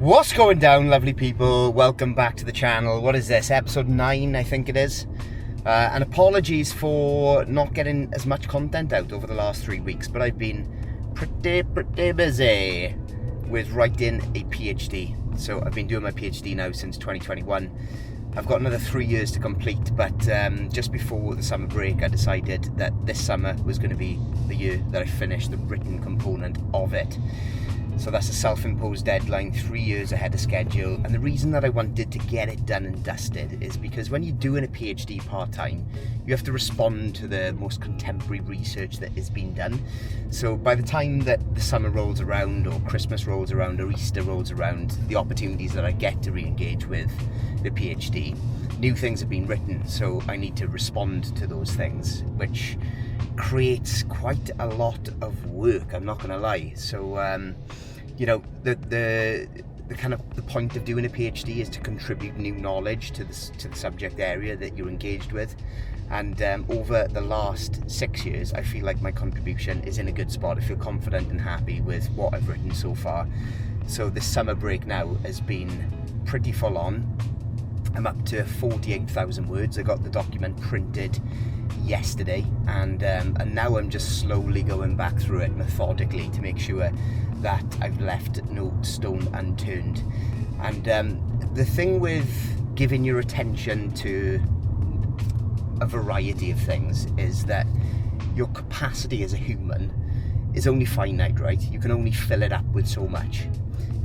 What's going down, lovely people? Welcome back to the channel. What is this, episode 9 I think it is, and apologies for not getting as much content out over the last 3 weeks, but I've been pretty busy with writing a PhD. So I've been doing my PhD now since 2021. I've got another 3 years to complete, but just before the summer break I decided that this summer was going to be the year that I finished the written component of it. So that's a self-imposed deadline, 3 years ahead of schedule. And the reason that I wanted to get it done and dusted is because when you're doing a PhD part-time, you have to respond to the most contemporary research that is being done. So by the time that the summer rolls around, or Christmas rolls around, or Easter rolls around, the opportunities that I get to re-engage with the PhD, new things have been written, so I need to respond to those things, which creates quite a lot of work, I'm not gonna lie. So you know, the kind of the point of doing a PhD is to contribute new knowledge to the subject area that you're engaged with. And over the last 6 years, I feel like my contribution is in a good spot. I feel confident and happy with what I've written so far. So this summer break now has been pretty full on. I'm up to 48,000 words. I got the document printed yesterday, and now I'm just slowly going back through it methodically to make sure that I've left no stone unturned. And the thing with giving your attention to a variety of things is that your capacity as a human is only finite, right? You can only fill it up with so much.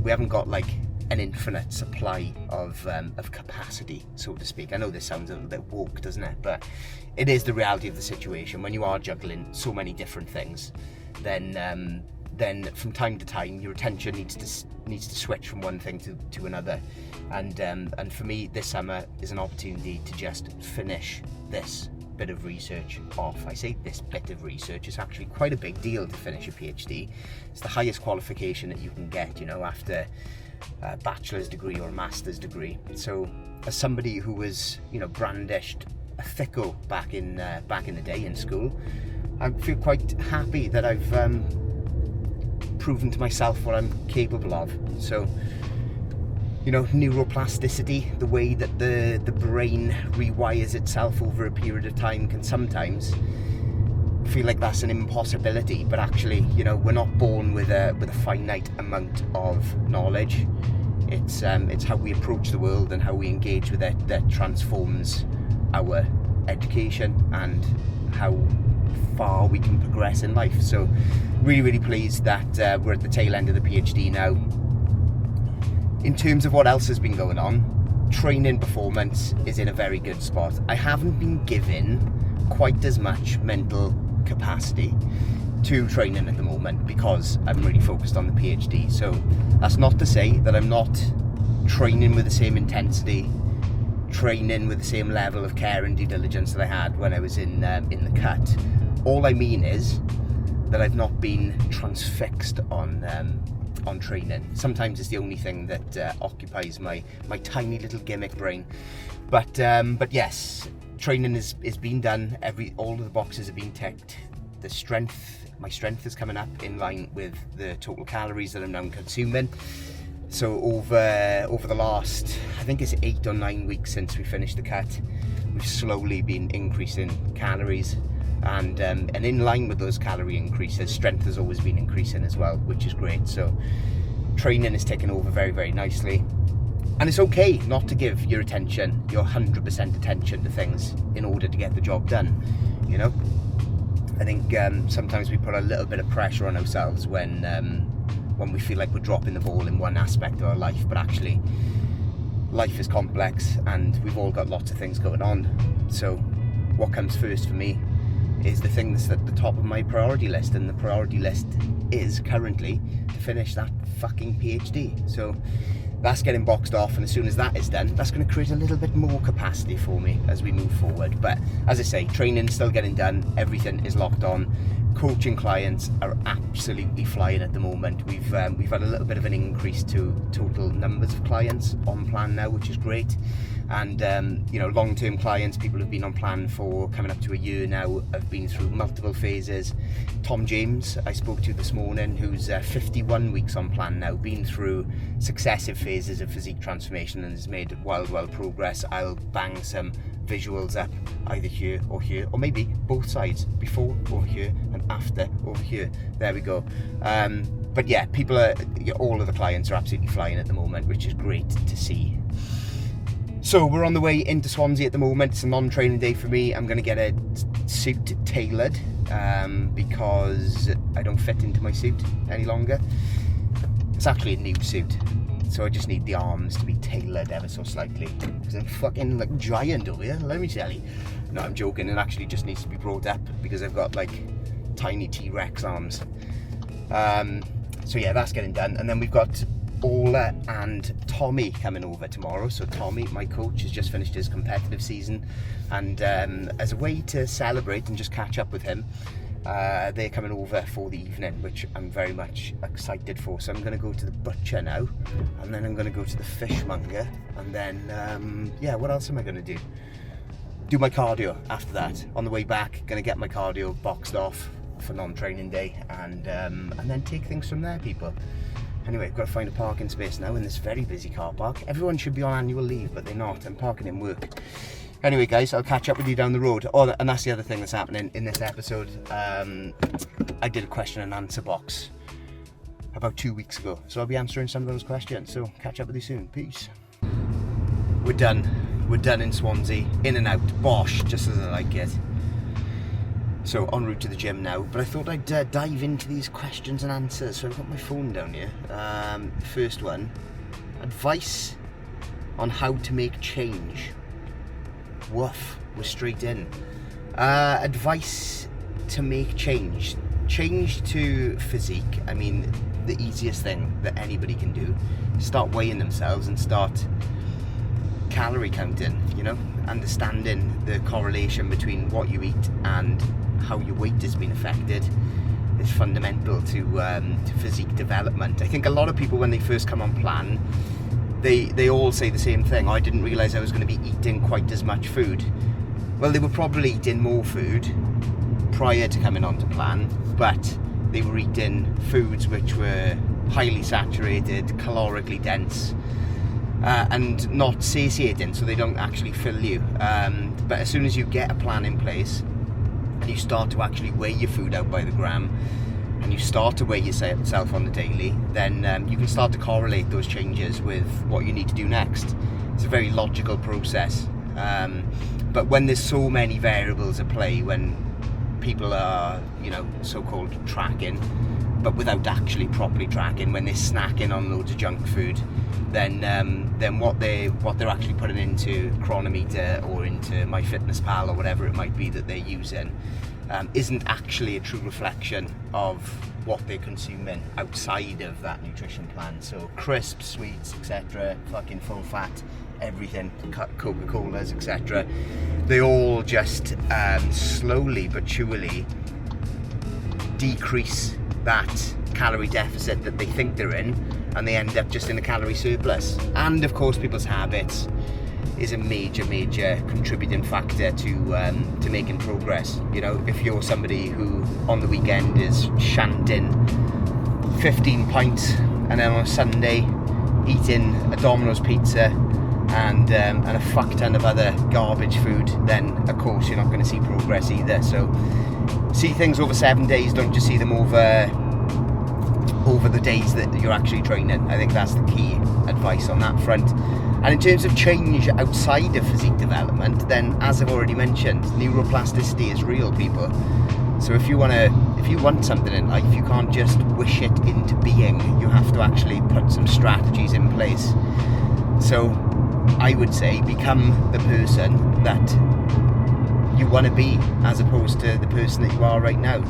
We haven't got like an infinite supply of capacity, so to speak. I know this sounds a little bit woke, doesn't it? But it is the reality of the situation. When you are juggling so many different things, then from time to time your attention needs to switch from one thing to another. And for me, this summer is an opportunity to just finish this bit of research off. I say this bit of research, it's actually quite a big deal to finish a PhD. It's the highest qualification that you can get, you know, after a bachelor's degree or a master's degree. So as somebody who was, you know, brandished a thicko back in the day in school, I feel quite happy that I've proven to myself what I'm capable of. So, you know, neuroplasticity, the way that the brain rewires itself over a period of time, can sometimes feel like that's an impossibility, but actually, you know, we're not born with a finite amount of knowledge. It's how we approach the world and how we engage with it that transforms our education and how far we can progress in life. So really pleased that we're at the tail end of the PhD now. In terms of what else has been going on, training performance is in a very good spot. I haven't been given quite as much mental capacity to training at the moment because I'm really focused on the PhD. So that's not to say that I'm not training with the same intensity, training with the same level of care and due diligence that I had when I was in the cut. All I mean is that I've not been transfixed on training. Sometimes it's the only thing that occupies my tiny little gimmick brain. But yes, training is being done. All of the boxes have been ticked. My strength is coming up in line with the total calories that I'm now consuming. So over the last, I think it's 8 or 9 weeks since we finished the cut, we've slowly been increasing calories, and in line with those calorie increases, strength has always been increasing as well, which is great. So training is taking over very nicely. And it's okay not to give your attention, your 100% attention to things in order to get the job done, you know? I think sometimes we put a little bit of pressure on ourselves when we feel like we're dropping the ball in one aspect of our life, but actually life is complex and we've all got lots of things going on. So what comes first for me is the thing that's at the top of my priority list, and the priority list is currently to finish that fucking PhD. So that's getting boxed off, and as soon as that is done, that's going to create a little bit more capacity for me as we move forward. But as I say, training's still getting done, everything is locked on. coaching clients are absolutely flying at the moment. We've had a little bit of an increase to total numbers of clients on plan now, which is great. And long-term clients, people who've been on plan for coming up to a year now, have been through multiple phases. Tom James, I spoke to this morning, who's 51 weeks on plan now, been through successive phases of physique transformation and has made wild progress. I'll bang some visuals up either here, or maybe both sides, before over here and after over here. There we go. But yeah, all of the clients are absolutely flying at the moment, which is great to see. So we're on the way into Swansea at the moment. It's a non-training day for me. I'm going to get a suit tailored because I don't fit into my suit any longer. It's actually a new suit, so I just need the arms to be tailored ever so slightly, because I'm fucking like giant over here, let me tell you. No, I'm joking. It actually just needs to be brought up because I've got like tiny T-Rex arms. So yeah, that's getting done. And then we've got Ola and Tommy coming over tomorrow. So Tommy, my coach, has just finished his competitive season, and as a way to celebrate and just catch up with him, they're coming over for the evening, which I'm very much excited for. So I'm going to go to the butcher now, and then I'm going to go to the fishmonger, and then what else am I going to do my cardio after that. On the way back, going to get my cardio boxed off for non-training day, and then take things from there, people. Anyway, I've got to find a parking space now in this very busy car park. Everyone should be on annual leave, but they're not. I'm parking in work. Anyway, guys, I'll catch up with you down the road. Oh, and that's the other thing that's happening in this episode. I did a question and answer box about 2 weeks ago, so I'll be answering some of those questions. So catch up with you soon. Peace. We're done. We're done in Swansea. In and out. Bosh, just as I like it. So en route to the gym now, but I thought I'd dive into these questions and answers. So I've got my phone down here. First one, advice on how to make change. Woof, we're straight in. Advice to make change. Change to physique. I mean, the easiest thing that anybody can do, start weighing themselves and start calorie counting, understanding the correlation between what you eat and how your weight has been affected is fundamental to physique development. I think a lot of people, when they first come on plan, they all say the same thing. I didn't realise I was going to be eating quite as much food. Well, they were probably eating more food prior to coming onto plan, but they were eating foods which were highly saturated, calorically dense, and not satiating, so they don't actually fill you. But as soon as you get a plan in place and you start to actually weigh your food out by the gram, and you start to weigh yourself on the daily, then you can start to correlate those changes with what you need to do next. It's a very logical process. But when there's so many variables at play, when people are, so-called tracking, but without actually properly tracking, when they're snacking on loads of junk food, then what they're actually putting into Chronometer or into MyFitnessPal or whatever it might be that they're using isn't actually a true reflection of what they're consuming outside of that nutrition plan. So crisps, sweets, etc., fucking full fat, everything, Coca-Colas, etc., they all just slowly but surely decrease that calorie deficit that they think they're in, and they end up just in a calorie surplus. And of course, people's habits is a major contributing factor to making progress. If you're somebody who on the weekend is shanting 15 pints and then on a Sunday eating a Domino's pizza and a fuck ton of other garbage food, then of course you're not going to see progress either. So see things over 7 days, don't just see them over the days that you're actually training. I think that's the key advice on that front. And in terms of change outside of physique development, then as I've already mentioned, neuroplasticity is real, people. So if you want something in life, you can't just wish it into being. You have to actually put some strategies in place. So I would say become the person that you want to be, as opposed to the person that you are right now.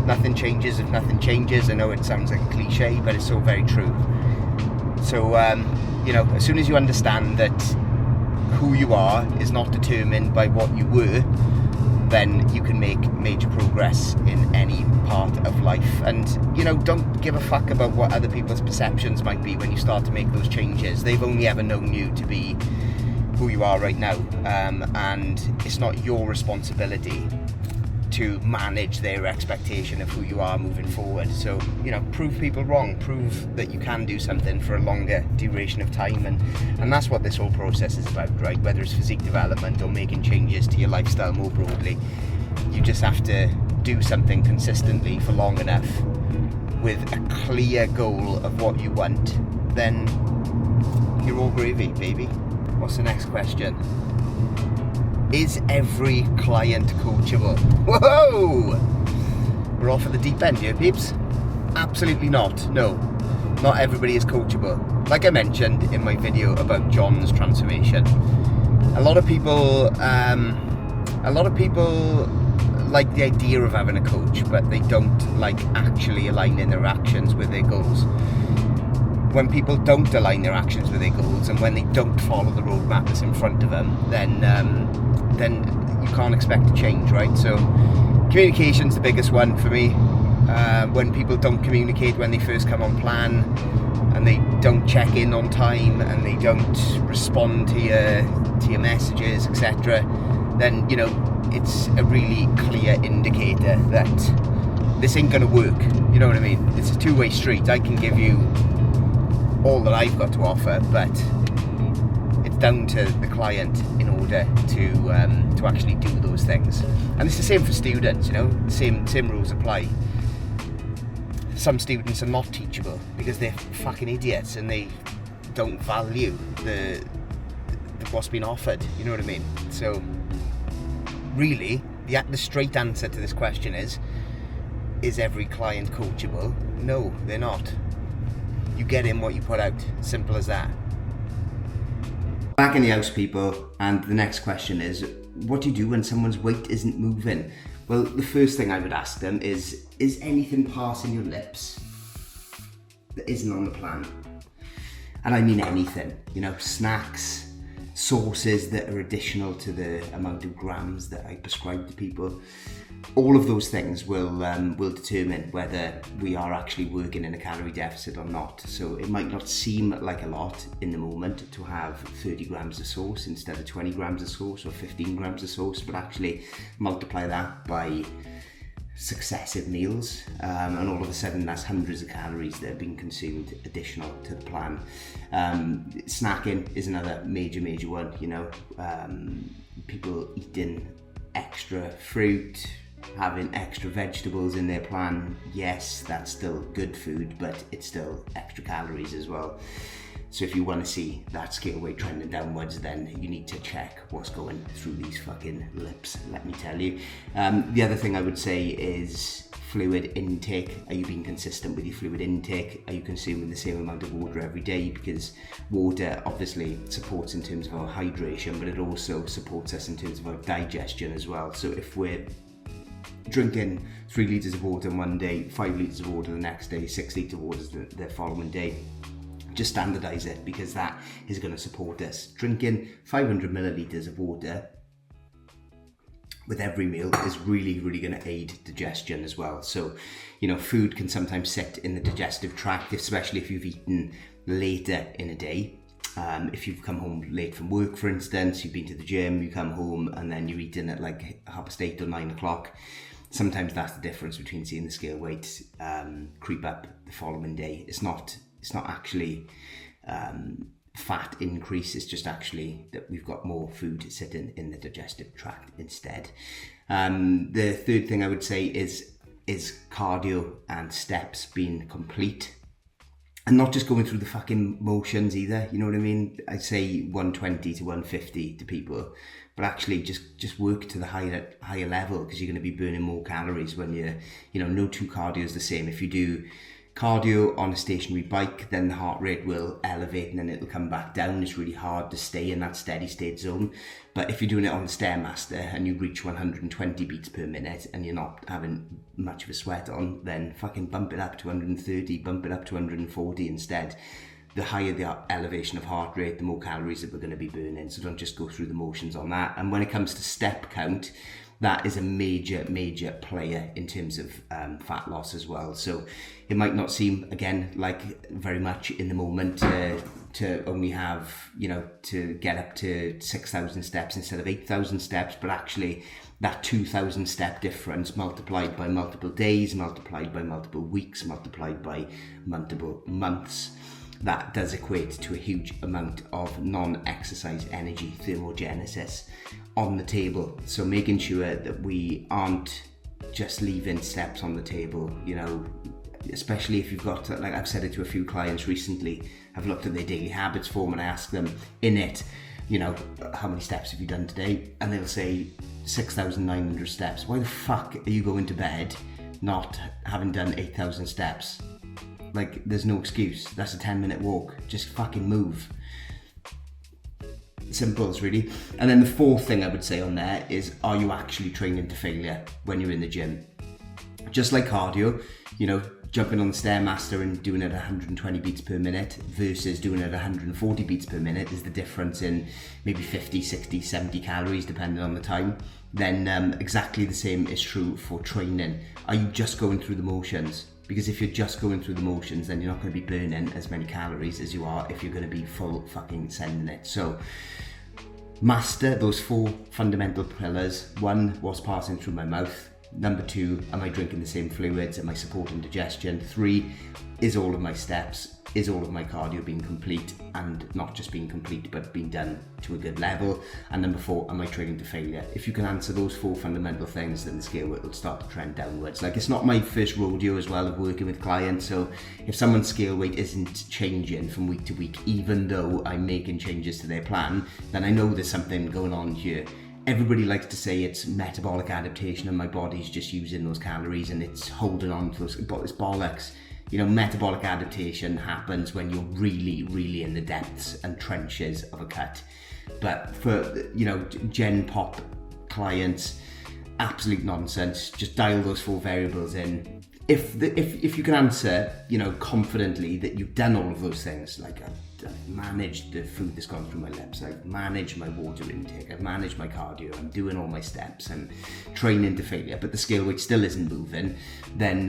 Nothing changes if nothing changes. I know it sounds like a cliche, but it's so very true. So as soon as you understand that who you are is not determined by what you were, then you can make major progress in any part of life. And, you know, don't give a fuck about what other people's perceptions might be when you start to make those changes. They've only ever known you to be who you are right now, and it's not your responsibility to manage their expectation of who you are moving forward. So, you know, prove people wrong, prove that you can do something for a longer duration of time, and that's what this whole process is about, right? Whether it's physique development or making changes to your lifestyle more broadly, you just have to do something consistently for long enough with a clear goal of what you want, then you're all gravy, baby. What's the next question? Is every client coachable? Whoa! We're off at the deep end here, peeps. Absolutely not. No, not everybody is coachable. Like I mentioned in my video about John's transformation, a lot of people like the idea of having a coach, but they don't like actually aligning their actions with their goals. When people don't align their actions with their goals, and when they don't follow the roadmap that's in front of them, then you can't expect to change, right? So communication's the biggest one for me. When people don't communicate when they first come on plan, and they don't check in on time, and they don't respond to your messages, etc., then, you know, it's a really clear indicator that this ain't gonna work. You know what I mean? It's a two-way street. I can give you all that I've got to offer, but it's down to the client in order to actually do those things. And it's the same for students, you know, the same rules apply. Some students are not teachable because they're fucking idiots and they don't value the what's been offered, you know what I mean? So really, the straight answer to this question is every client coachable? No, they're not. You get in what you put out. Simple as that. Back in the house, people, and the next question is, what do you do when someone's weight isn't moving? Well, the first thing I would ask them is anything passing your lips that isn't on the plan? And I mean anything, you know, snacks, sauces that are additional to the amount of grams that I prescribe to people. All of those things will determine whether we are actually working in a calorie deficit or not. So it might not seem like a lot in the moment to have 30 grams of sauce instead of 20 grams of sauce or 15 grams of sauce, but actually multiply that by successive meals, and all of a sudden that's hundreds of calories that are being consumed additional to the plan. Snacking is another major one, you know, people eating extra fruit, having extra vegetables in their plan. Yes, that's still good food, but it's still extra calories as well. So if you want to see that scale weight trending downwards, then you need to check what's going through these fucking lips, let me tell you. The other thing I would say is fluid intake. Are you being consistent with your fluid intake? Are you consuming the same amount of water every day? Because water obviously supports in terms of our hydration, but it also supports us in terms of our digestion as well. So if we're drinking 3 litres of water one day, 5 litres of water the next day, 6 litres of water the following day, just standardise it, because that is going to support us. Drinking 500 millilitres of water with every meal is really going to aid digestion as well. So, you know, food can sometimes sit in the digestive tract, especially if you've eaten later in a day. If you've come home late from work, for instance, you've been to the gym, you come home and then you're eating at like 8:30 or 9 o'clock. Sometimes that's the difference between seeing the scale weight creep up the following day. It's not actually fat increase, it's just actually that we've got more food sitting in the digestive tract instead. The third thing I would say is cardio and steps being complete, and not just going through the fucking motions either, you know what I mean? I say 120 to 150 to people, but actually just work to the higher level, because you're going to be burning more calories when no two cardio is the same. If you do cardio on a stationary bike, then the heart rate will elevate and then it'll come back down. It's really hard to stay in that steady state zone. But if you're doing it on the Stairmaster and you reach 120 beats per minute and you're not having much of a sweat on, then fucking bump it up to 130, bump it up to 140 instead. The higher the elevation of heart rate, the more calories that we're going to be burning. So don't just go through the motions on that. And when it comes to step count, that is a major player in terms of fat loss as well. So it might not seem, again, like very much in the moment to only have, to get up to 6,000 steps instead of 8,000 steps, but actually that 2,000 step difference multiplied by multiple days, multiplied by multiple weeks, multiplied by multiple months, that does equate to a huge amount of non-exercise energy thermogenesis on the table. So making sure that we aren't just leaving steps on the table, especially if you've got, like I've said it to a few clients recently, I've looked at their daily habits form and I ask them in it, how many steps have you done today? And they'll say 6,900 steps. Why the fuck are you going to bed not having done 8,000 steps? Like, there's no excuse. That's a 10-minute walk. Just fucking move. Simples, really. And then the fourth thing I would say on there is, are you actually training to failure when you're in the gym? Just like cardio, jumping on the Stairmaster and doing it at 120 beats per minute versus doing it at 140 beats per minute is the difference in maybe 50, 60, 70 calories depending on the time. Then exactly the same is true for training. Are you just going through the motions? Because if you're just going through the motions, then you're not going to be burning as many calories as you are if you're going to be full fucking sending it. So master those 4 fundamental pillars. 1, what's passing through my mouth. Number 2, am I drinking the same fluids? Am I supporting digestion? 3, is all of my steps, is all of my cardio being complete, and not just being complete, but being done to a good level? And number 4, am I training to failure? If you can answer those 4 fundamental things, then the scale weight will start to trend downwards. Like, it's not my first rodeo as well of working with clients, so if someone's scale weight isn't changing from week to week, even though I'm making changes to their plan, then I know there's something going on here. Everybody likes to say it's metabolic adaptation and my body's just using those calories and it's holding on to those, but it's bollocks. Metabolic adaptation happens when you're really in the depths and trenches of a cut. But for, Gen Pop clients, absolute nonsense. Just dial those 4 variables in. If you can answer, confidently that you've done all of those things, like I've managed the food that's gone through my lips, I've managed my water intake, I've managed my cardio, I'm doing all my steps, I'm training to failure, but the scale weight still isn't moving, then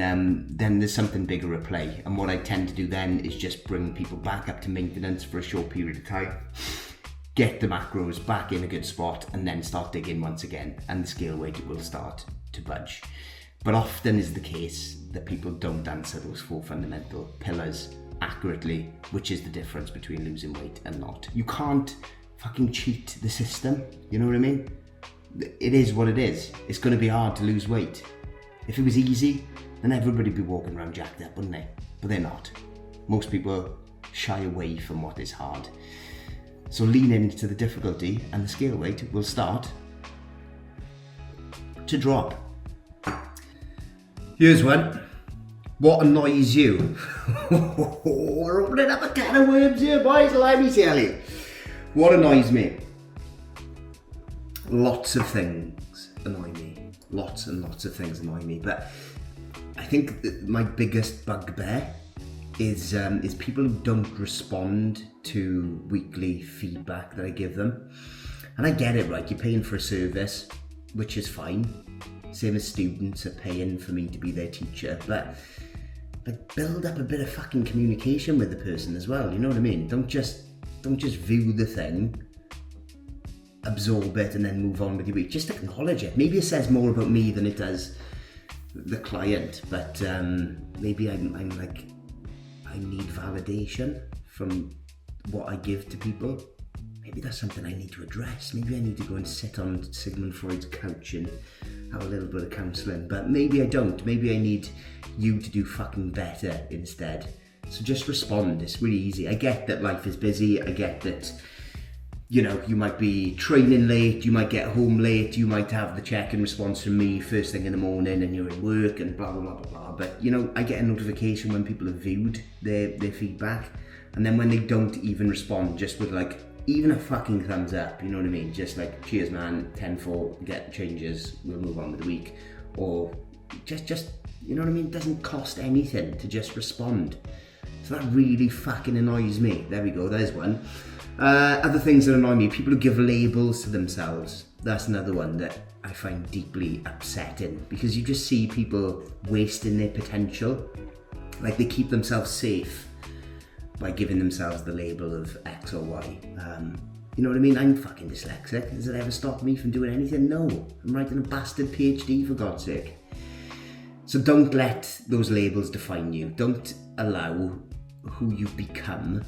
there's something bigger at play. And what I tend to do then is just bring people back up to maintenance for a short period of time, get the macros back in a good spot, and then start digging once again, and the scale weight will start to budge. But often is the case that people don't answer those 4 fundamental pillars accurately, which is the difference between losing weight and not. You can't fucking cheat the system, you know what I mean? It is what it is. It's going to be hard to lose weight. If it was easy, then everybody would be walking around jacked up, wouldn't they? But they're not. Most people shy away from what is hard. So lean into the difficulty and the scale weight will start to drop. Here's one. What annoys you? We're opening up a can of worms here, boys, let me tell you. What annoys me? Lots of things annoy me. Lots and lots of things annoy me. But I think that my biggest bugbear is people who don't respond to weekly feedback that I give them. And I get it, right? You're paying for a service, which is fine. Same as students are paying for me to be their teacher, but build up a bit of fucking communication with the person as well. You know what I mean? Don't just view the thing, absorb it, and then move on with your week. Just acknowledge it. Maybe it says more about me than it does the client, but maybe I'm like, I need validation from what I give to people. Maybe that's something I need to address. Maybe I need to go and sit on Sigmund Freud's couch and have a little bit of counselling. But maybe I don't. Maybe I need you to do fucking better instead. So just respond. It's really easy. I get that life is busy. I get that, you might be training late. You might get home late. You might have the check-in response from me first thing in the morning and you're in work and blah, blah, blah, blah, blah. But, I get a notification when people have viewed their feedback. And then when they don't even respond, just with even a fucking thumbs up, you know what I mean? Just like, cheers man, 10-4, get changes, we'll move on with the week. Or just, you know what I mean? It doesn't cost anything to just respond. So that really fucking annoys me. There we go, there's one. Other things that annoy me, people who give labels to themselves. That's another one that I find deeply upsetting, because you just see people wasting their potential. Like, they keep themselves safe by giving themselves the label of X or Y. You know what I mean? I'm fucking dyslexic. Does it ever stop me from doing anything? No. I'm writing a bastard PhD, for God's sake. So don't let those labels define you. Don't allow who you've become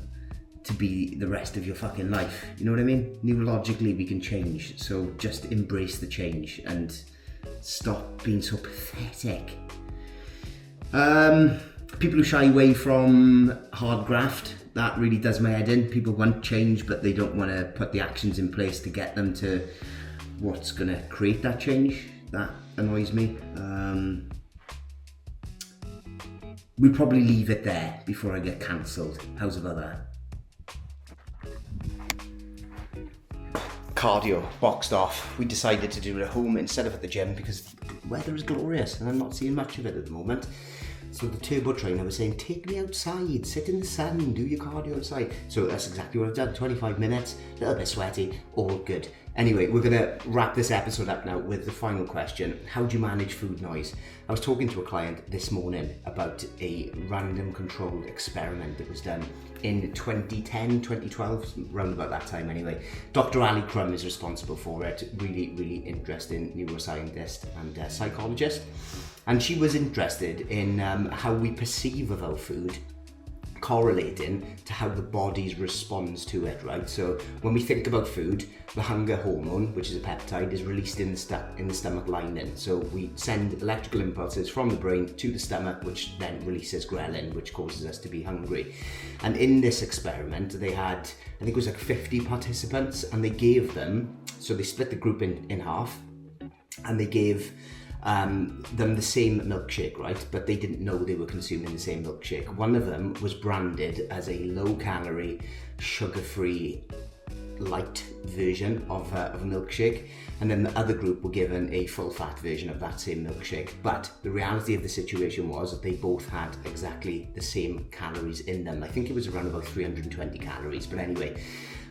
to be the rest of your fucking life. You know what I mean? Neurologically, we can change. So just embrace the change and stop being so pathetic. People who shy away from hard graft, that really does my head in. People want change, but they don't want to put the actions in place to get them to what's going to create that change. That annoys me. We'll probably leave it there before I get cancelled. How's about that? Cardio boxed off. We decided to do it at home instead of at the gym because the weather is glorious and I'm not seeing much of it at the moment. So the turbo trainer was saying, take me outside, sit in the sun, do your cardio outside. So that's exactly what I've done. 25 minutes, a little bit sweaty, all good. Anyway, we're gonna wrap this episode up now with the final question. How do you manage food noise? I was talking to a client this morning about a random controlled experiment that was done in 2010, 2012, around about that time anyway. Dr. Ali Crum is responsible for it. Really, really interesting neuroscientist and psychologist. And she was interested in how we perceive of our food correlating to how the body responds to it, right? So when we think about food, the hunger hormone, which is a peptide, is released in the stomach lining. So we send electrical impulses from the brain to the stomach, which then releases ghrelin, which causes us to be hungry. And in this experiment, they had, I think it was like 50 participants, and they gave them, so they split the group in half, and they gave them the same milkshake, right? But they didn't know they were consuming the same milkshake. One of them was branded as a low-calorie, sugar-free, light version of a milkshake, and then the other group were given a full-fat version of that same milkshake. But the reality of the situation was that they both had exactly the same calories in them. I think it was around about 320 calories, but anyway.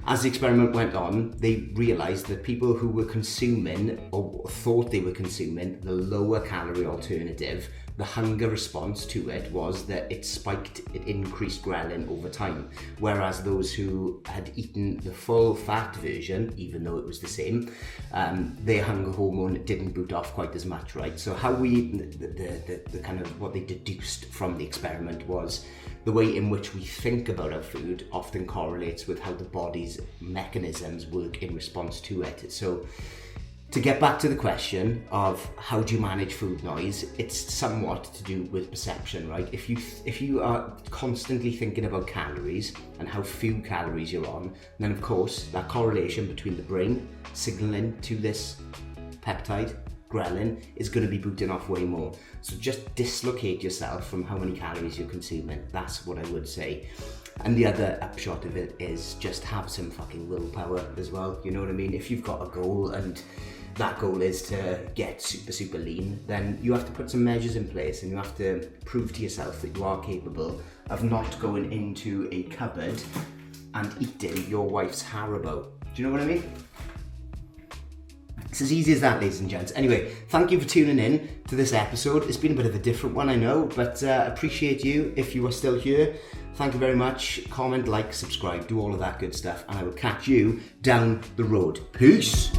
As the experiment went on, they realised that people who were consuming, or thought they were consuming, the lower calorie alternative, the hunger response to it was that it increased ghrelin over time. Whereas those who had eaten the full fat version, even though it was the same, their hunger hormone didn't boot off quite as much, right? So how the kind of what they deduced from the experiment was the way in which we think about our food often correlates with how the body's mechanisms work in response to it. So to get back to the question of how do you manage food noise, it's somewhat to do with perception, right? If you are constantly thinking about calories and how few calories you're on, then of course that correlation between the brain signaling to this peptide, ghrelin, is going to be booting off way more. So just dislocate yourself from how many calories you're consuming. That's what I would say. And the other upshot of it is just have some fucking willpower as well. You know what I mean? If you've got a goal and that goal is to get super lean, then you have to put some measures in place and you have to prove to yourself that you are capable of not going into a cupboard and eating your wife's Haribo. Do you know what I mean? It's as easy as that, ladies and gents. Anyway, thank you for tuning in to this episode. It's been a bit of a different one, I know, but appreciate you if you are still here. Thank you very much. Comment, like, subscribe, do all of that good stuff, and I will catch you down the road. Peace!